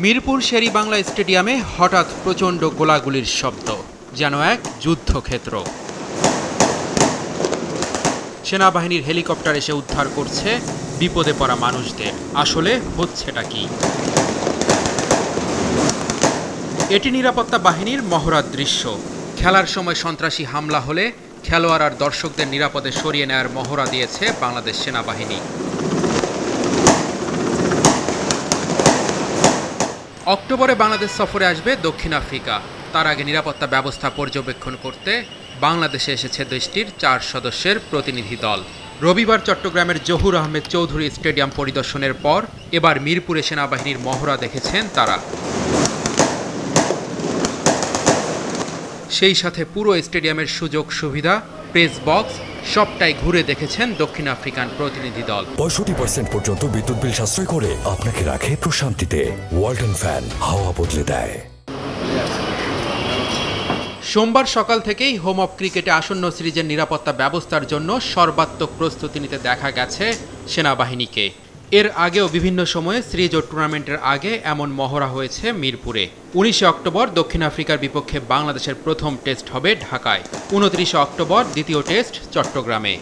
মিরপুর শের-ই-বাংলা স্টেডিয়ামে হঠাৎ প্রচণ্ড গোলাগুলির শব্দ, যেন এক যুদ্ধক্ষেত্র। সেনাবাহিনীর হেলিকপ্টার এসে উদ্ধার করছে বিপদে পড়া মানুষদের। আসলে হচ্ছেটা কি? এটি নিরাপত্তা বাহিনীর মহড়ার দৃশ্য। খেলার সময় সন্ত্রাসী হামলা হলে খেলোয়াড় আর দর্শকদের নিরাপদে সরিয়ে নেয়ার মহড়া দিয়েছে বাংলাদেশ সেনাবাহিনী। অক্টোবরে বাংলাদেশ সফরে আসবে দক্ষিণ আফ্রিকা। তার আগে নিরাপত্তা ব্যবস্থা পর্যবেক্ষণ করতে বাংলাদেশে এসেছে দেশটির 4 সদস্যের প্রতিনিধি দল। রবিবার চট্টগ্রামের জহুর আহমেদ চৌধুরী স্টেডিয়াম পরিদর্শনের পর এবার মিরপুরে সেনাবাহিনীর মহড়া দেখেছেন তারা। সেই সাথে পুরো স্টেডিয়ামের সুযোগ সুবিধা, প্রেস বক্স সবটাই ঘুরে দেখেছেন দক্ষিণ আফ্রিকান প্রতিনিধি দল। 65% পর্যন্ত বিদ্যুৎ বিল সাশ্রয় করে আপনাকে রাখে প্রশান্তিতে। ওয়ালটন ফ্যান হাওয়া বদলে দেয়। সোমবার সকাল থেকেই হোম অফ ক্রিকেটে আসন্ন সিরিজের নিরাপত্তা ব্যবস্থার জন্য সর্বাত্মক প্রস্তুতি নিতে দেখা গেছে সেনাবাহিনীকে। এর আগেও বিভিন্ন সময়ে সিরিজ ও টুর্নামেন্টের আগে এমন মহড়া হয়েছে মিরপুরে। 19 অক্টোবর দক্ষিণ আফ্রিকার বিপক্ষে বাংলাদেশের প্রথম টেস্ট হবে ঢাকায়, 29 অক্টোবর দ্বিতীয় টেস্ট চট্টগ্রামে।